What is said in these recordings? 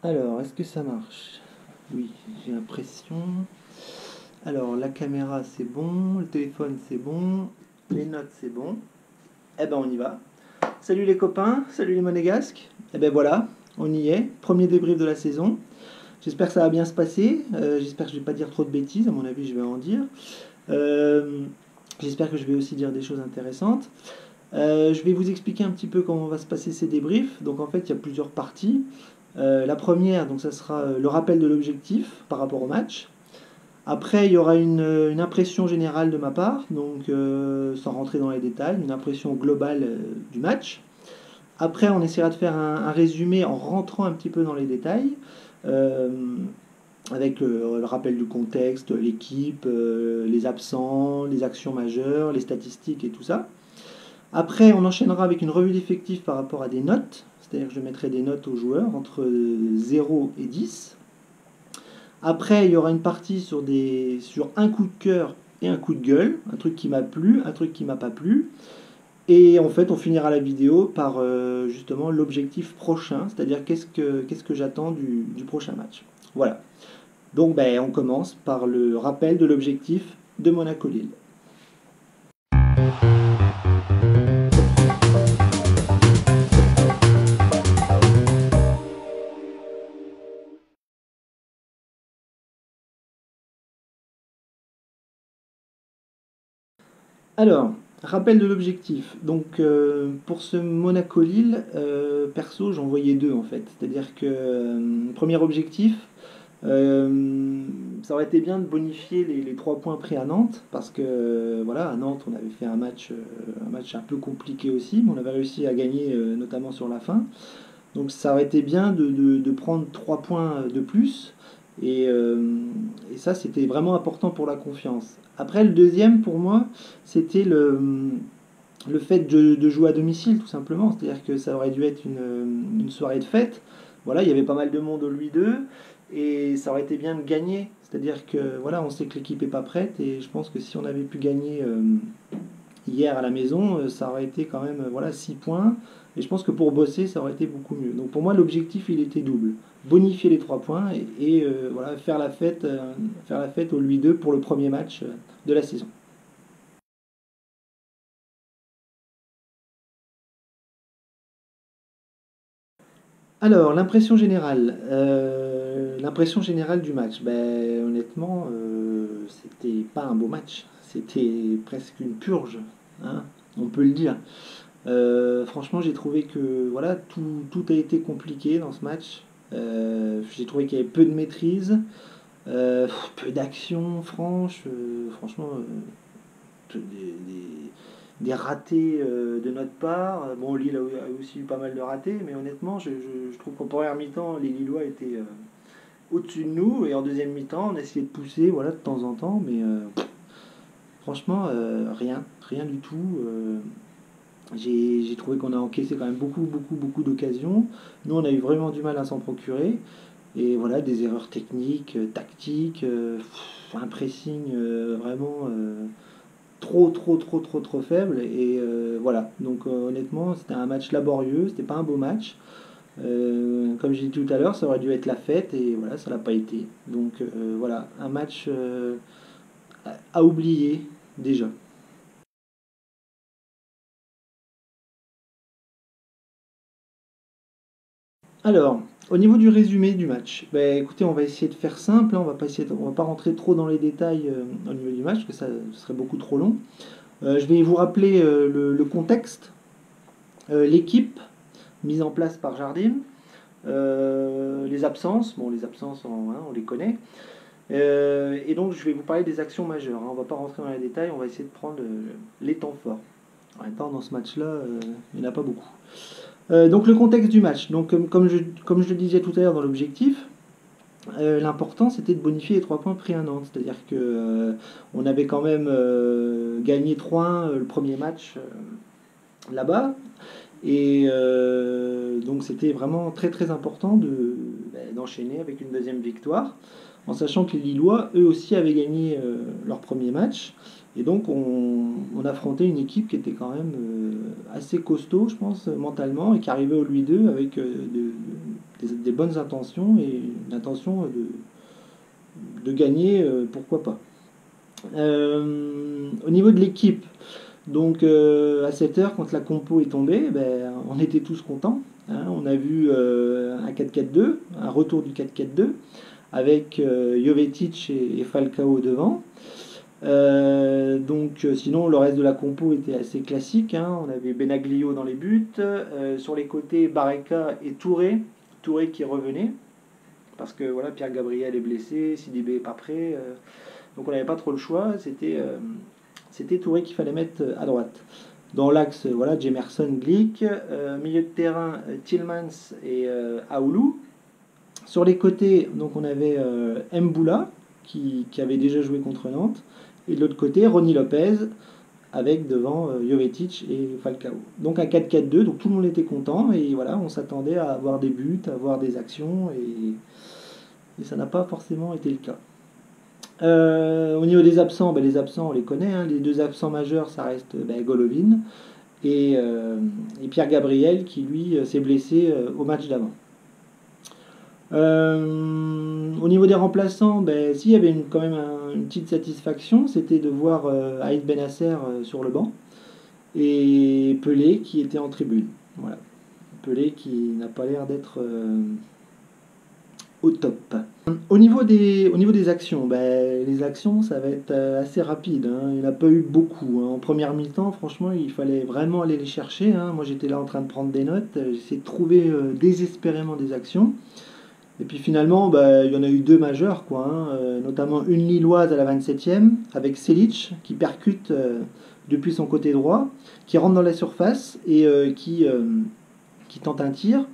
Alors, est-ce que ça marche? Oui, j'ai l'impression. Alors, la caméra, c'est bon. Le téléphone, c'est bon. Les notes, c'est bon. Eh ben, on y va. Salut les copains, salut les monégasques. Eh ben voilà, on y est. Premier débrief de la saison. J'espère que ça va bien se passer. J'espère que je vais pas dire trop de bêtises. À mon avis, je vais en dire. Euh, J'espère que je vais aussi dire des choses intéressantes. Je vais vous expliquer un petit peu comment va se passer ces débriefs. Donc en fait, il y a plusieurs parties. La première, donc ça sera le rappel de l'objectif par rapport au match. Après, il y aura une impression générale de ma part, donc sans rentrer dans les détails, une impression globale du match. Après, on essaiera de faire un résumé en rentrant un petit peu dans les détails, euh, avec le rappel du contexte, l'équipe, les absents, les actions majeures, les statistiques et tout ça. Après, on enchaînera avec une revue d'effectifs par rapport à des notes, c'est-à-dire que je mettrai des notes aux joueurs entre 0 et 10. Après, il y aura une partie sur un coup de cœur et un coup de gueule, un truc qui m'a plu, un truc qui m'a pas plu. Et en fait, on finira la vidéo par justement l'objectif prochain, c'est-à-dire qu'est-ce que j'attends du prochain match. Voilà. Donc, ben, on commence par le rappel de l'objectif de Monaco-Lille. Alors, rappel de l'objectif. Donc, pour ce Monaco-Lille, perso, j'en voyais deux en fait. C'est-à-dire que, premier objectif, ça aurait été bien de bonifier les 3 points pris à Nantes, parce que voilà, à Nantes, on avait fait un match un peu compliqué aussi, mais on avait réussi à gagner, notamment sur la fin. Donc ça aurait été bien de prendre 3 points de plus. Et ça, c'était vraiment important pour la confiance. Après, le deuxième, pour moi, c'était le fait de jouer à domicile, tout simplement. C'est-à-dire que ça aurait dû être une soirée de fête. Voilà, il y avait pas mal de monde au Louis II. Et ça aurait été bien de gagner. C'est-à-dire que voilà, on sait que l'équipe n'est pas prête. Et je pense que si on avait pu gagner hier à la maison, ça aurait été quand même voilà, 6 points. Et je pense que pour bosser, ça aurait été beaucoup mieux. Donc pour moi, l'objectif, il était double. Bonifier les 3 points et voilà, faire la fête au Louis II pour le premier match de la saison. Alors, l'impression générale du match, ben, honnêtement, c'était pas un beau match. C'était presque une purge, hein, on peut le dire. Franchement, j'ai trouvé que voilà, tout a été compliqué dans ce match. J'ai trouvé qu'il y avait peu de maîtrise, peu d'action franche. Franchement, des ratés de notre part. Bon, Lille a aussi eu pas mal de ratés, mais honnêtement, je trouve qu'en première mi-temps, les Lillois étaient au-dessus de nous, et en deuxième mi-temps, on a essayé de pousser voilà, de temps en temps, mais franchement, rien du tout. J'ai trouvé qu'on a encaissé quand même beaucoup, beaucoup, beaucoup d'occasions. Nous, on a eu vraiment du mal à s'en procurer. Et voilà, des erreurs techniques, tactiques, un pressing vraiment trop, trop, trop, trop, trop faible. Et voilà, donc honnêtement, c'était un match laborieux, c'était pas un beau match. Comme j'ai dit tout à l'heure, ça aurait dû être la fête et voilà, ça l'a pas été. Donc voilà, un match à oublier déjà. Alors, au niveau du résumé du match, ben, écoutez, on va essayer de faire simple, hein, on va pas rentrer trop dans les détails au niveau du match, parce que ça ce serait beaucoup trop long. Je vais vous rappeler le contexte, l'équipe mise en place par Jardim, les absences, bon les absences hein, on les connaît. Et donc je vais vous parler des actions majeures, hein. On ne va pas rentrer dans les détails, on va essayer de prendre les temps forts. En même temps, dans ce match-là, il n'y en a pas beaucoup. Donc le contexte du match. Donc comme je le disais tout à l'heure dans l'objectif, l'important c'était de bonifier les 3 points pris à Nantes. C'est-à-dire que on avait quand même gagné 3-1 le premier match là-bas. Et donc c'était vraiment très très important d'enchaîner avec une deuxième victoire, en sachant que les Lillois, eux aussi, avaient gagné leur premier match. Et donc on affrontait une équipe qui était quand même assez costaud, je pense, mentalement, et qui arrivait au Louis II avec des bonnes intentions et une intention de gagner, pourquoi pas. Au niveau de l'équipe, donc à 7 heures, quand la compo est tombée, ben, on était tous contents. Hein. On a vu un 4-4-2, un retour du 4-4-2, avec Jovetic et Falcao devant. Sinon le reste de la compo était assez classique. Hein. On avait Benaglio dans les buts, sur les côtés Barreca et Touré qui revenait parce que voilà, Pierre Gabriel est blessé, Sidibé est pas prêt, donc on n'avait pas trop le choix. C'était Touré qu'il fallait mettre à droite. Dans l'axe, voilà, Jemerson, Glick, milieu de terrain, Tillmans et Aoulou. Sur les côtés, donc on avait Mboula qui avait déjà joué contre Nantes, et de l'autre côté, Ronny Lopez avec devant Jovetic et Falcao. Donc un 4-4-2, donc tout le monde était content et voilà, on s'attendait à avoir des buts, à avoir des actions et ça n'a pas forcément été le cas. Au niveau des absents, les absents on les connaît, hein. Les deux absents majeurs ça reste Golovin et Pierre Gabriel qui lui s'est blessé au match d'avant. Au niveau des remplaçants, s'il y avait quand même une petite satisfaction, c'était de voir Aïd Benasser sur le banc et Pelé qui était en tribune. Voilà. Pelé qui n'a pas l'air d'être au top. Au niveau des actions, les actions ça va être assez rapide. Hein. Il n'y en a pas eu beaucoup. Hein. En première mi-temps, franchement, il fallait vraiment aller les chercher. Hein. Moi j'étais là en train de prendre des notes. J'essayais de trouver désespérément des actions. Et puis finalement, il y en a eu deux majeures, quoi, hein, notamment une Lilloise à la 27e, avec Selic qui percute depuis son côté droit, qui rentre dans la surface et qui tente un tir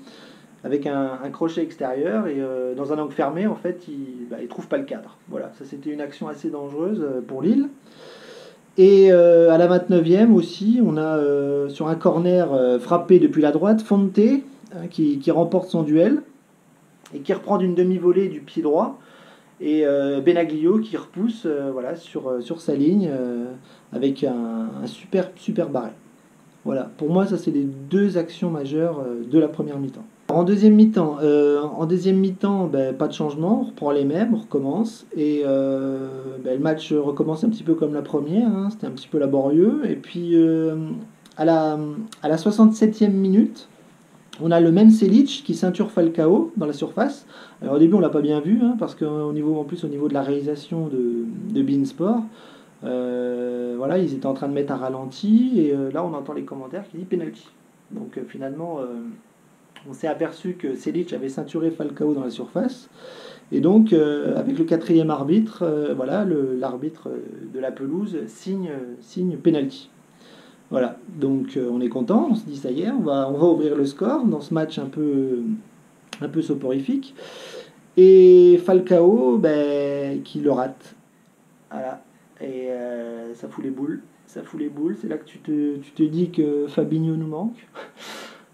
avec un crochet extérieur et dans un angle fermé, en fait, il trouve pas le cadre. Voilà, ça c'était une action assez dangereuse pour Lille. Et à la 29e aussi, on a sur un corner frappé depuis la droite, Fonte qui remporte son duel et qui reprend d'une demi-volée du pied droit, et Benaglio qui repousse voilà, sur sa ligne avec un super barré. Voilà, pour moi ça c'est les deux actions majeures de la première mi-temps. En deuxième mi-temps, pas de changement, on reprend les mêmes, on recommence, et le match recommence un petit peu comme la première, hein, c'était un petit peu laborieux, et puis à la 67e minute, on a le même Selic qui ceinture Falcao dans la surface. Alors au début on l'a pas bien vu, hein, parce qu'au niveau, en plus au niveau de la réalisation de Beansport, voilà, ils étaient en train de mettre un ralenti et là on entend les commentaires qui disent penalty. Donc finalement on s'est aperçu que Selic avait ceinturé Falcao dans la surface. Et donc avec le quatrième arbitre, voilà, l'arbitre de la pelouse signe penalty. Voilà, donc on est content, on se dit ça y est, on va ouvrir le score dans ce match un peu soporifique. Et Falcao, qui le rate. Voilà, et ça fout les boules. Ça fout les boules, c'est là que tu te dis que Fabinho nous manque.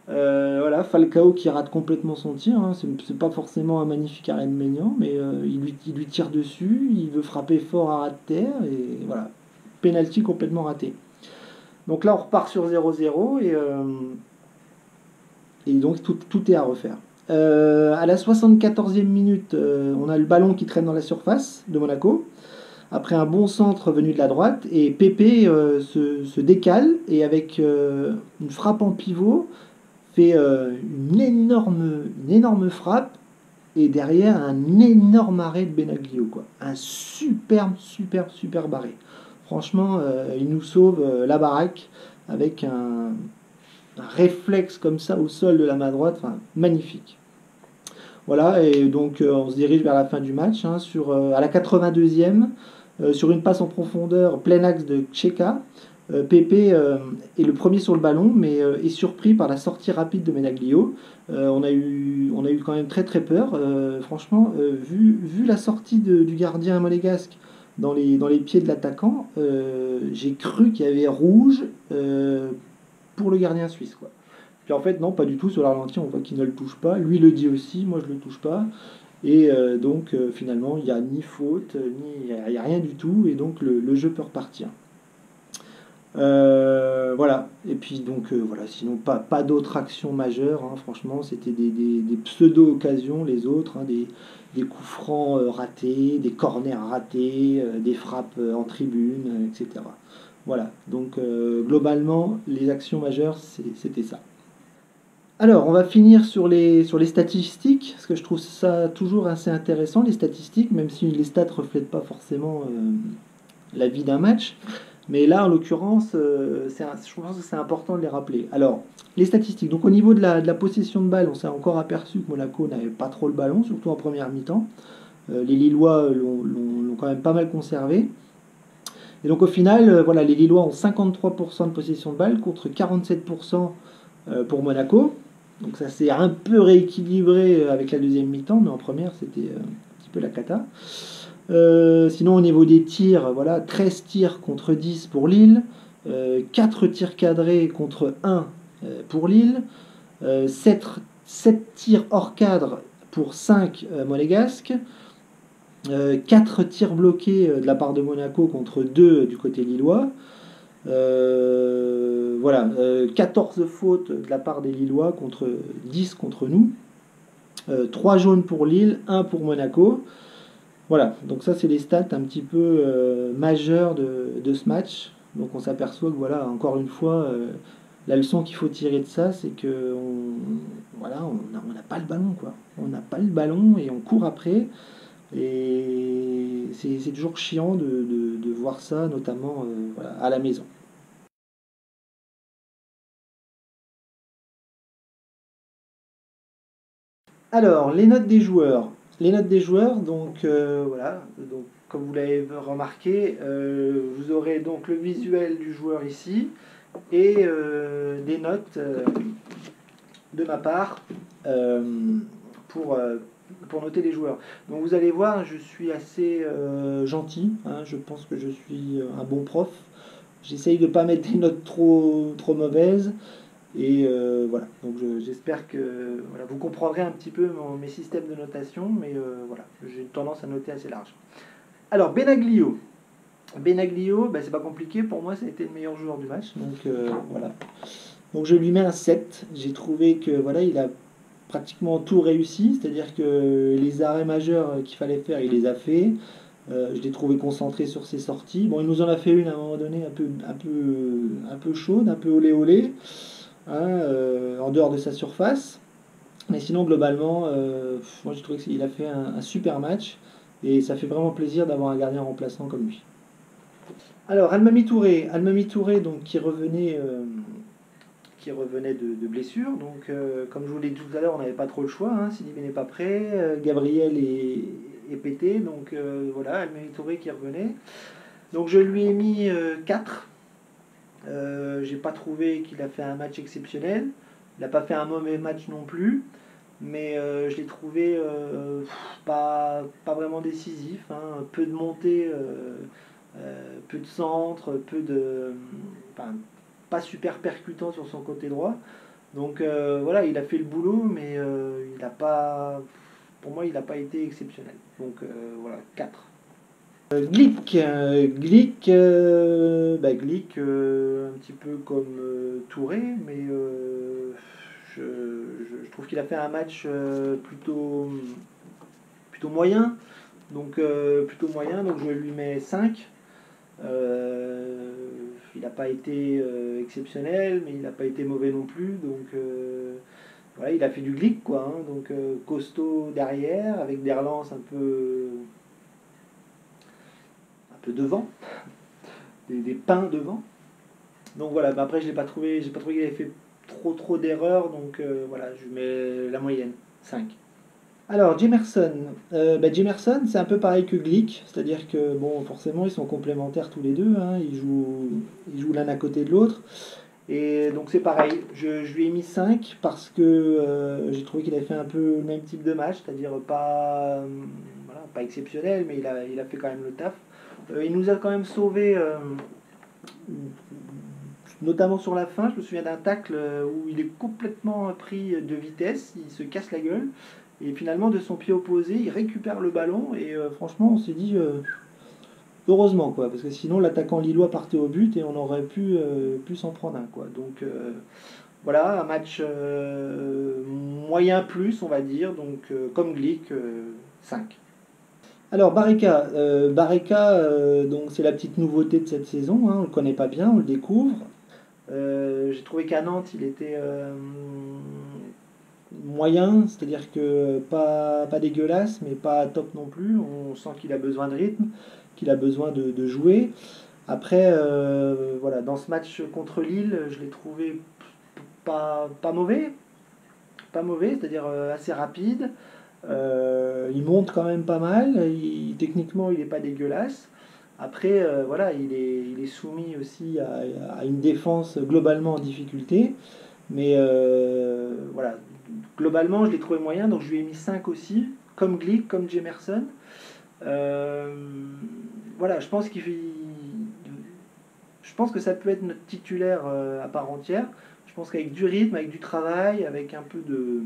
Voilà, Falcao qui rate complètement son tir, hein. C'est pas forcément un magnifique arrêt de Maignan, mais il lui tire dessus, il veut frapper fort à ras de terre, et voilà, penalty complètement raté. Donc là, on repart sur 0-0 et donc tout est à refaire. À la 74e minute, on a le ballon qui traîne dans la surface de Monaco, après un bon centre venu de la droite, et Pépé se décale et avec une frappe en pivot, fait une énorme frappe, et derrière un énorme arrêt de Benaglio, quoi. Un superbe arrêt. Franchement, il nous sauve la baraque avec un réflexe comme ça au sol de la main droite, enfin, magnifique. Voilà, et donc on se dirige vers la fin du match, hein, à la 82e, sur une passe en profondeur, plein axe de Tcheka. Pépé est le premier sur le ballon, mais est surpris par la sortie rapide de Benaglio. On a eu quand même très peur. Franchement, vu la sortie du gardien monégasque dans les pieds de l'attaquant, j'ai cru qu'il y avait rouge pour le gardien suisse, quoi. Puis en fait, non, pas du tout. Sur la ralenti, on voit qu'il ne le touche pas. Lui le dit aussi, moi je ne le touche pas. Et donc finalement, il n'y a ni faute, il n'y a rien du tout, et donc le jeu peut repartir. Voilà, et puis donc voilà, sinon pas d'autres actions majeures, hein. Franchement, c'était des pseudo-occasions les autres, hein, des coups francs ratés, des corners ratés, des frappes en tribune, etc. Voilà, donc globalement, les actions majeures, c'était ça. Alors, on va finir sur les statistiques, parce que je trouve ça toujours assez intéressant, les statistiques, même si les stats ne reflètent pas forcément la vie d'un match. Mais là, en l'occurrence, je pense que c'est important de les rappeler. Alors, les statistiques. Donc, au niveau de la possession de balle, on s'est encore aperçu que Monaco n'avait pas trop le ballon, surtout en première mi-temps. Les Lillois l'ont quand même pas mal conservé. Et donc, au final, voilà, les Lillois ont 53% de possession de balle contre 47% pour Monaco. Donc, ça s'est un peu rééquilibré avec la deuxième mi-temps, mais en première, c'était un petit peu la cata. Sinon, au niveau des tirs, voilà, 13 tirs contre 10 pour Lille, 4 tirs cadrés contre 1 pour Lille, 7 tirs hors cadre pour 5 monégasques, 4 tirs bloqués de la part de Monaco contre 2 du côté lillois. Voilà, 14 fautes de la part des Lillois contre 10 contre nous. 3 jaunes pour Lille, 1 pour Monaco. Voilà, donc ça c'est les stats un petit peu majeures de ce match. Donc on s'aperçoit que voilà, encore une fois, la leçon qu'il faut tirer de ça, c'est que voilà, on n'a pas le ballon, quoi. On n'a pas le ballon et on court après. Et c'est toujours chiant de voir ça, notamment voilà, à la maison. Alors, les notes des joueurs. Les notes des joueurs, donc voilà, donc, comme vous l'avez remarqué, vous aurez donc le visuel du joueur ici et des notes de ma part euh, pour, euh, pour noter les joueurs. Donc vous allez voir, je suis assez gentil, hein, je pense que je suis un bon prof. J'essaye de ne pas mettre des notes trop mauvaises. Et voilà, donc j'espère que voilà, vous comprendrez un petit peu mes systèmes de notation, mais voilà, j'ai une tendance à noter assez large. Alors, Benaglio. Benaglio, ben, c'est pas compliqué, pour moi ça a été le meilleur joueur du match, donc voilà. Donc je lui mets un 7. J'ai trouvé que voilà, il a pratiquement tout réussi, c'est-à-dire que les arrêts majeurs qu'il fallait faire, il les a fait. Je l'ai trouvé concentré sur ses sorties. Bon, il nous en a fait une à un moment donné un peu chaude, un peu olé olé, hein, en dehors de sa surface. Mais sinon, globalement, moi j'ai trouvé qu'il a fait un super match et ça fait vraiment plaisir d'avoir un gardien remplaçant comme lui. Alors, Almami Touré donc, qui revenait de blessure. Donc, comme je vous l'ai dit tout à l'heure, on n'avait pas trop le choix. Hein. Sidibé n'est pas prêt, Gabriel est pété. Donc, voilà, Almami Touré qui revenait. Donc, je lui ai mis 4. J'ai pas trouvé qu'il a fait un match exceptionnel. Il n'a pas fait un mauvais match non plus. Mais je l'ai trouvé pas vraiment décisif. Hein. Peu de montée, peu de centre, enfin, pas super percutant sur son côté droit. Donc voilà, il a fait le boulot, mais il a pas, pour moi, il n'a pas été exceptionnel. Donc voilà, 4. Glick, un petit peu comme Touré, mais je trouve qu'il a fait un match plutôt moyen. Donc plutôt moyen, donc je lui mets 5. Il n'a pas été exceptionnel, mais il n'a pas été mauvais non plus. Donc voilà, il a fait du Glick, quoi. Hein, donc costaud derrière, avec des relances un peu devant, des pains devant. Donc voilà, bah après je l'ai pas trouvé, j'ai pas trouvé qu'il avait fait trop d'erreurs, donc voilà, je mets la moyenne, 5. Alors, Jemerson. Jemerson, c'est un peu pareil que Glick, c'est-à-dire que, bon, forcément, ils sont complémentaires tous les deux, hein, ils jouent l'un à côté de l'autre. Et donc, c'est pareil, je lui ai mis 5 parce que j'ai trouvé qu'il avait fait un peu le même type de match, c'est-à-dire voilà, pas exceptionnel, mais il a fait quand même le taf. Il nous a quand même sauvé, notamment sur la fin. Je me souviens d'un tacle où il est complètement pris de vitesse, il se casse la gueule. Et finalement, de son pied opposé, il récupère le ballon. Et franchement, on s'est dit, Heureusement, quoi, parce que sinon l'attaquant lillois partait au but et on aurait pu s'en prendre un, quoi. Donc voilà, un match moyen plus, on va dire, donc comme Glick, 5. Alors Barreca, donc c'est la petite nouveauté de cette saison, hein, on le connaît pas bien, on le découvre. J'ai trouvé qu'à Nantes, il était moyen, c'est-à-dire que pas dégueulasse, mais pas top non plus. On sent qu'il a besoin de rythme, qu'il a besoin de jouer. Après, voilà, dans ce match contre Lille, je l'ai trouvé pas mauvais, pas mauvais, c'est-à-dire assez rapide. Il monte quand même pas mal. Techniquement, il n'est pas dégueulasse. Après, voilà, il est soumis aussi à une défense globalement en difficulté. Mais voilà, globalement, je l'ai trouvé moyen, donc je lui ai mis 5 aussi, comme Glick, comme Jemerson. Euh, voilà, je pense que ça peut être notre titulaire à part entière. Je pense qu'avec du rythme, avec du travail, avec un peu de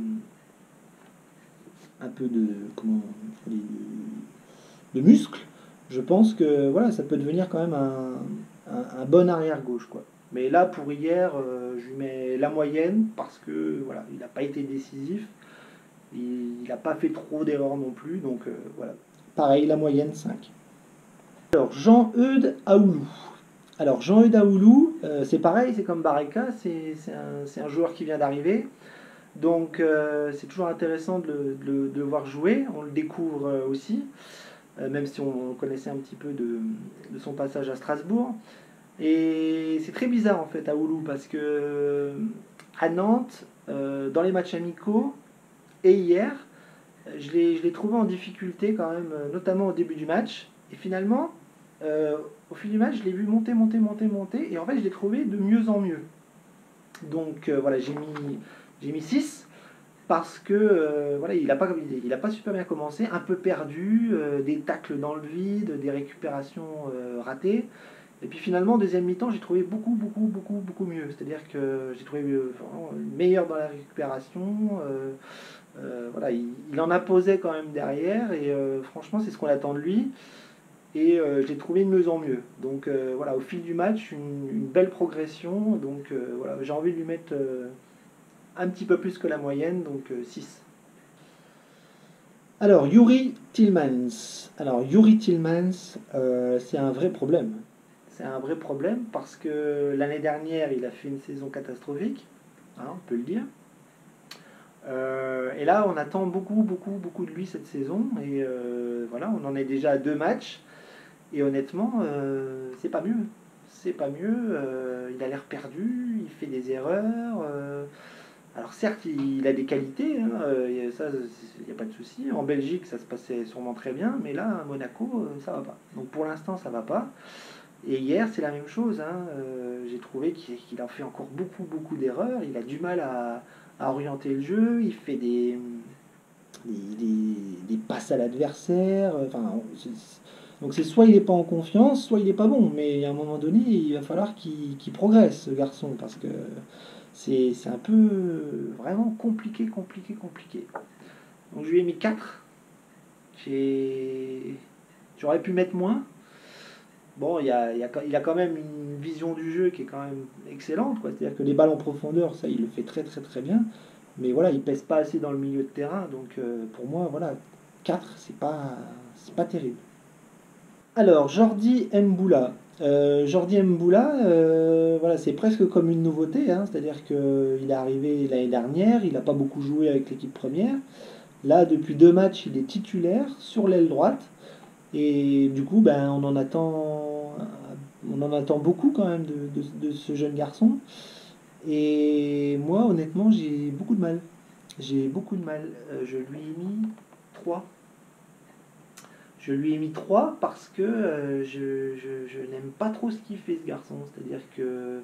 comment de muscle, je pense que voilà, ça peut devenir quand même un bon arrière gauche, quoi. Mais là, pour hier, je lui mets la moyenne parce que voilà, il n'a pas été décisif, il n'a pas fait trop d'erreurs non plus, donc voilà. Pareil, la moyenne 5. Alors, Jean-Eudes Aoulou. Alors, Jean-Eudes Aoulou, c'est pareil, c'est comme Barreca, c'est un joueur qui vient d'arriver. Donc, c'est toujours intéressant de le voir jouer. On le découvre aussi, même si on connaissait un petit peu de son passage à Strasbourg. Et c'est très bizarre en fait à Oulu parce que à Nantes, dans les matchs amicaux et hier, je l'ai trouvé en difficulté quand même, notamment au début du match. Et finalement, euh, au fil du match, je l'ai vu monter, monter, monter, monter. Et en fait, je l'ai trouvé de mieux en mieux. Donc voilà, j'ai mis 6 parce que voilà, il a pas super bien commencé, un peu perdu, des tacles dans le vide, des récupérations ratées. Et puis finalement, deuxième mi-temps, j'ai trouvé beaucoup, beaucoup, beaucoup, beaucoup mieux. C'est-à-dire que j'ai trouvé vraiment meilleur dans la récupération. Voilà, il en a posé quand même derrière. Et franchement, c'est ce qu'on attend de lui. Et je l'ai trouvé de mieux en mieux. Donc voilà, au fil du match, une belle progression. Donc voilà, j'ai envie de lui mettre un petit peu plus que la moyenne, donc 6. Alors, Yuri Tillmans. Alors, Yuri Tillmans, c'est un vrai problème. C'est un vrai problème parce que l'année dernière, il a fait une saison catastrophique, hein, on peut le dire. Et là, on attend beaucoup, beaucoup, beaucoup de lui cette saison. Et voilà, on en est déjà à 2 matchs. Et honnêtement, c'est pas mieux. C'est pas mieux. Il a l'air perdu, il fait des erreurs. Alors certes, il a des qualités, hein, ça, il n'y a pas de souci. En Belgique, ça se passait sûrement très bien, mais là, à Monaco, ça va pas. Donc pour l'instant, ça va pas. Et hier, c'est la même chose, hein. J'ai trouvé qu'il a fait encore beaucoup, beaucoup d'erreurs. Il a du mal à orienter le jeu. Il fait des passes à l'adversaire. Enfin, donc c'est soit il n'est pas en confiance, soit il n'est pas bon. Mais à un moment donné, il va falloir qu'il progresse, ce garçon, parce que c'est un peu vraiment compliqué, compliqué, compliqué. Donc je lui ai mis 4. J'aurais pu mettre moins. Bon, il a quand même une vision du jeu qui est quand même excellente, quoi. C'est-à-dire que les balles en profondeur, ça, il le fait très très très bien. Mais voilà, il pèse pas assez dans le milieu de terrain. Donc pour moi, voilà, 4 c'est pas terrible. Alors, Jordi Mboula. Jordi Mboula, voilà, c'est presque comme une nouveauté, hein. C'est-à-dire qu'il est arrivé l'année dernière, il n'a pas beaucoup joué avec l'équipe première. Là, depuis 2 matchs, il est titulaire sur l'aile droite. Et du coup, ben, on en attend beaucoup quand même de ce jeune garçon. Et moi, honnêtement, j'ai beaucoup de mal. J'ai beaucoup de mal. Je lui ai mis 3. Je lui ai mis 3 parce que je n'aime pas trop ce qu'il fait, ce garçon. C'est-à-dire que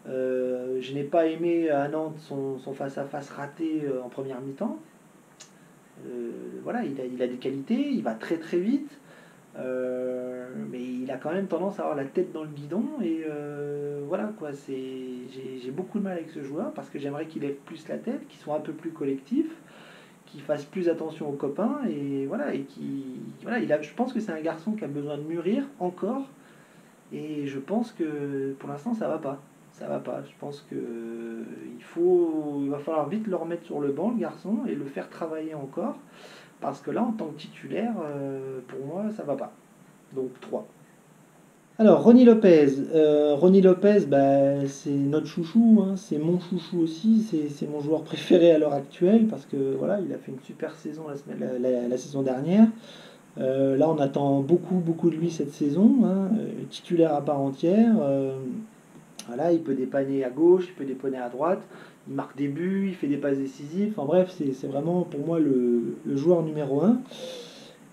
je n'ai pas aimé à Nantes son face-à-face raté en première mi-temps. Voilà, il a des qualités, il va très très vite. Mais il a quand même tendance à avoir la tête dans le guidon et voilà quoi, j'ai beaucoup de mal avec ce joueur parce que j'aimerais qu'il ait plus la tête, qu'il soit un peu plus collectif, qu'il fasse plus attention aux copains et voilà, et voilà, je pense que c'est un garçon qui a besoin de mûrir encore et je pense que pour l'instant ça va pas. Ça va pas. Je pense que il va falloir vite le remettre sur le banc, le garçon, et le faire travailler encore. Parce que là, en tant que titulaire, pour moi, ça va pas. Donc 3. Alors, Ronny Lopez. Ronny Lopez, bah, c'est notre chouchou, hein, c'est mon chouchou aussi, c'est mon joueur préféré à l'heure actuelle parce que voilà, il a fait une super saison la saison dernière. Là, on attend beaucoup, beaucoup de lui cette saison, hein, titulaire à part entière. Voilà, il peut dépanner à gauche, il peut dépanner à droite, il marque des buts, il fait des passes décisives. Enfin bref, c'est vraiment pour moi le joueur numéro un.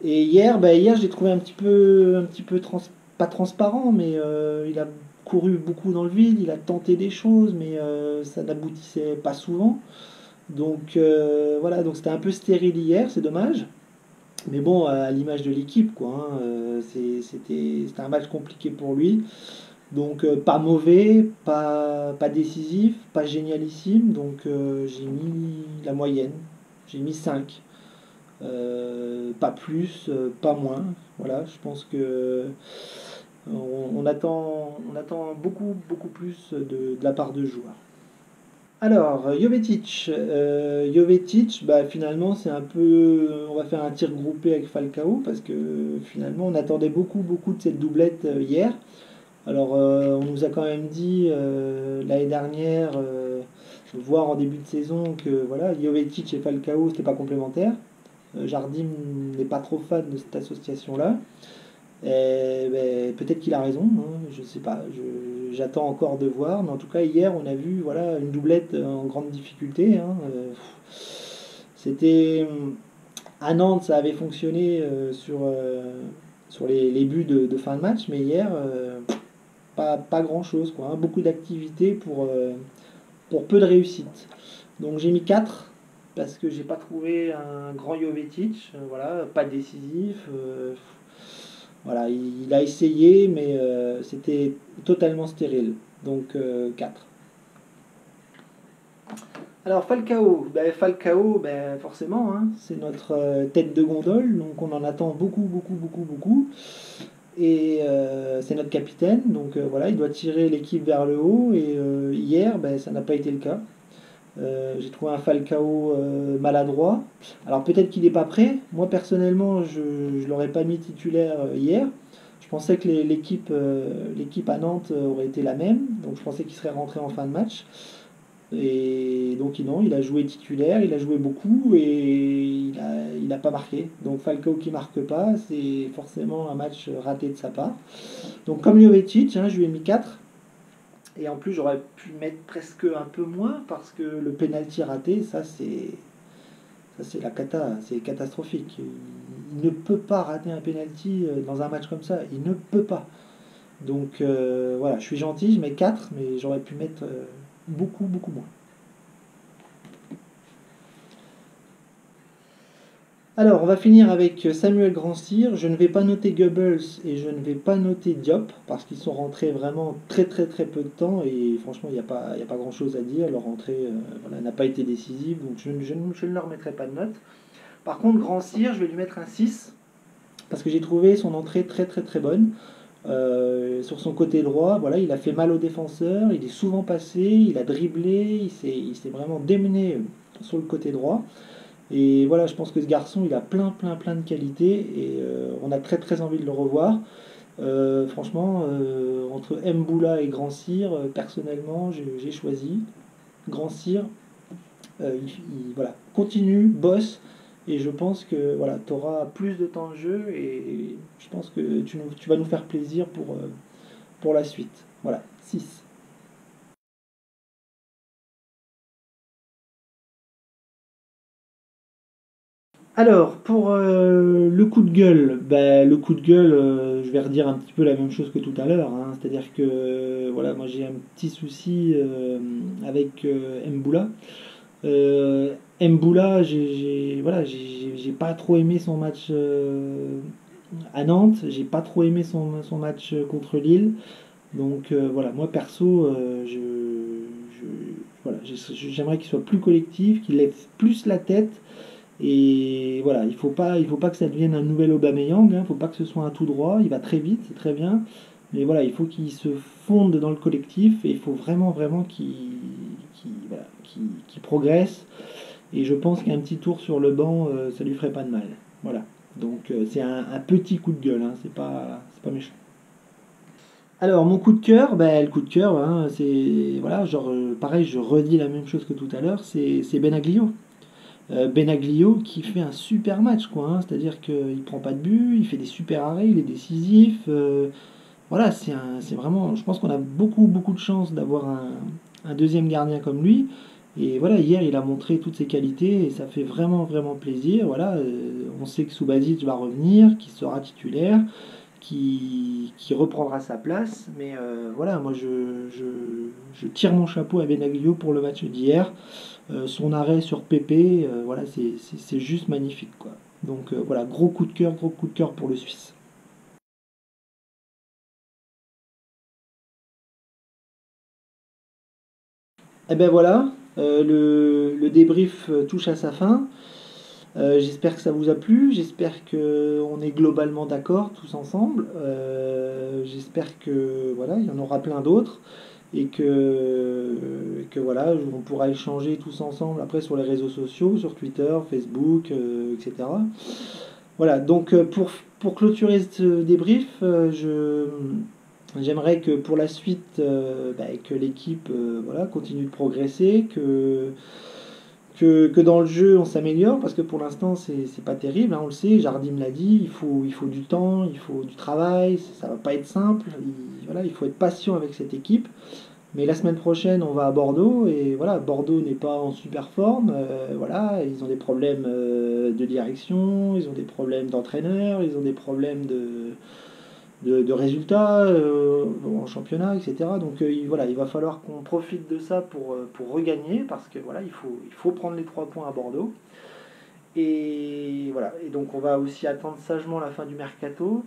Et hier, hier je l'ai trouvé un petit peu pas transparent, mais il a couru beaucoup dans le vide, il a tenté des choses, mais ça n'aboutissait pas souvent. Donc voilà, donc c'était un peu stérile hier, c'est dommage. Mais bon, à l'image de l'équipe, quoi, hein, c'était un match compliqué pour lui. Donc pas mauvais, pas décisif, pas génialissime. Donc j'ai mis la moyenne. J'ai mis 5. Pas plus, pas moins. Voilà, je pense que on attend beaucoup, beaucoup plus de la part de joueurs. Alors, Jovetic. Jovetic, bah, finalement, c'est un peu. On va faire un tir groupé avec Falcao parce que finalement, on attendait beaucoup, beaucoup de cette doublette hier. Alors, on nous a quand même dit l'année dernière, voire en début de saison, que voilà, Jovetic et Falcao, c'était pas complémentaire. Jardim n'est pas trop fan de cette association-là. Et, ben, peut-être qu'il a raison, hein, je ne sais pas. J'attends encore de voir. Mais en tout cas, hier, on a vu voilà, une doublette en grande difficulté, hein. C'était. À Nantes, ça avait fonctionné sur les buts de fin de match, mais hier, pas grand-chose, quoi, hein. Beaucoup d'activités pour peu de réussite. Donc j'ai mis 4 parce que j'ai pas trouvé un grand Jovetic, voilà, pas décisif. Voilà, il a essayé, mais c'était totalement stérile. Donc 4. Alors Falcao, ben, forcément, hein, c'est notre tête de gondole, donc on en attend beaucoup, beaucoup, beaucoup, beaucoup. Et c'est notre capitaine, donc voilà, il doit tirer l'équipe vers le haut. Et hier, ben, ça n'a pas été le cas. J'ai trouvé un Falcao maladroit. Alors peut-être qu'il n'est pas prêt. Moi personnellement, je ne l'aurais pas mis titulaire hier. Je pensais que l'équipe à Nantes aurait été la même. Donc je pensais qu'il serait rentré en fin de match. Et donc non, il a joué titulaire, il a joué beaucoup et il a pas marqué. Donc Falcao qui marque pas, c'est forcément un match raté de sa part. Donc comme Jovetic, hein, je lui ai mis 4. Et en plus, j'aurais pu mettre presque un peu moins parce que le penalty raté, ça c'est la cata, c'est catastrophique. Il ne peut pas rater un penalty dans un match comme ça, il ne peut pas. Donc voilà, je suis gentil, je mets 4, mais j'aurais pu mettre beaucoup, beaucoup moins. Alors, on va finir avec Samuel Grandsir. Je ne vais pas noter Goebbels et je ne vais pas noter Diop parce qu'ils sont rentrés vraiment très très très peu de temps et franchement, il y a pas grand-chose à dire. Leur rentrée voilà, n'a pas été décisive, donc je ne leur mettrai pas de note. Par contre, Grandsir, je vais lui mettre un 6 parce que j'ai trouvé son entrée très très très bonne. Sur son côté droit, voilà, il a fait mal aux défenseurs, il est souvent passé, il a dribblé, il s'est vraiment démené sur le côté droit. Et voilà, je pense que ce garçon, il a plein, plein, plein de qualités et on a très, très envie de le revoir. Franchement, entre Mboula et Grand Cyr, personnellement, j'ai choisi Grand Cyr. Voilà, continue, bosse et je pense que voilà, tu auras plus de temps de jeu et je pense que tu vas nous faire plaisir pour la suite. Voilà, 6. Alors, pour le coup de gueule, ben, le coup de gueule, je vais redire un petit peu la même chose que tout à l'heure, hein. C'est-à-dire que voilà, moi j'ai un petit souci avec Mboula. Mboula, voilà, j'ai pas trop aimé son match à Nantes, j'ai pas trop aimé son match contre Lille. Donc voilà, moi perso, voilà, j'aimerais qu'il soit plus collectif, qu'il lève plus la tête Et voilà, il faut pas que ça devienne un nouvel Aubameyang, il faut pas que ce soit un tout droit. Il va très vite, c'est très bien. Mais voilà, il faut qu'il se fonde dans le collectif et il faut vraiment, vraiment voilà, qu'il progresse. Et je pense qu'un petit tour sur le banc, ça lui ferait pas de mal. Voilà. Donc c'est un petit coup de gueule, c'est pas méchant. Alors mon coup de cœur, le coup de cœur, c'est voilà, genre pareil, je redis la même chose que tout à l'heure, c'est Benaglio. Benaglio qui fait un super match, quoi. C'est-à-dire qu'il prend pas de but, il fait des super arrêts, il est décisif. Voilà, c'est vraiment. Je pense qu'on a beaucoup, beaucoup de chance d'avoir un deuxième gardien comme lui. Et voilà, hier, il a montré toutes ses qualités et ça fait vraiment, vraiment plaisir. Voilà, on sait que Subasic va revenir, qu'il sera titulaire, qui reprendra sa place. Mais voilà, moi, je tire mon chapeau à Benaglio pour le match d'hier. Son arrêt sur Pépé, voilà, c'est juste magnifique, quoi. Donc voilà, gros coup de cœur pour le Suisse. Et ben voilà, le débrief touche à sa fin. J'espère que ça vous a plu, j'espère qu'on est globalement d'accord tous ensemble. J'espère que voilà, il y en aura plein d'autres et que voilà, on pourra échanger tous ensemble après sur les réseaux sociaux, sur Twitter, Facebook, etc. Voilà, donc pour clôturer ce débrief, j'aimerais que pour la suite, que l'équipe voilà, continue de progresser, que dans le jeu on s'améliore, parce que pour l'instant c'est pas terrible, on le sait, Jardim l'a dit, il faut du temps, il faut du travail, ça va pas être simple, voilà, il faut être patient avec cette équipe. Mais la semaine prochaine, on va à Bordeaux et voilà, Bordeaux n'est pas en super forme. Voilà, ils ont des problèmes de direction, ils ont des problèmes d'entraîneur, ils ont des problèmes de résultats en championnat, etc. Donc voilà, il va falloir qu'on profite de ça pour regagner parce que voilà, il faut prendre les 3 points à Bordeaux. Et voilà, et donc on va aussi attendre sagement la fin du mercato.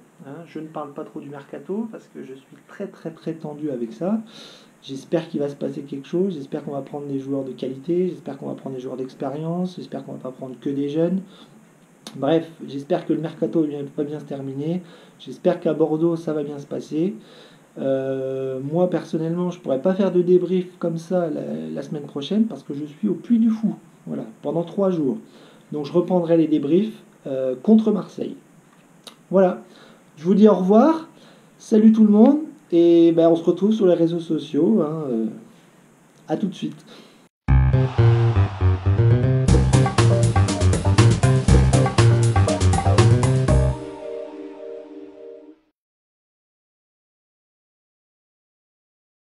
Je ne parle pas trop du mercato parce que je suis très très très tendu avec ça. J'espère qu'il va se passer quelque chose, j'espère qu'on va prendre des joueurs de qualité, j'espère qu'on va prendre des joueurs d'expérience, j'espère qu'on va pas prendre que des jeunes. Bref, j'espère que le mercato va bien se terminer, j'espère qu'à Bordeaux ça va bien se passer. Moi personnellement, je pourrais pas faire de débrief comme ça la semaine prochaine parce que je suis au Puy du Fou, voilà, pendant 3 jours. Donc je reprendrai les débriefs contre Marseille. Voilà, je vous dis au revoir, salut tout le monde, et on se retrouve sur les réseaux sociaux. À tout de suite.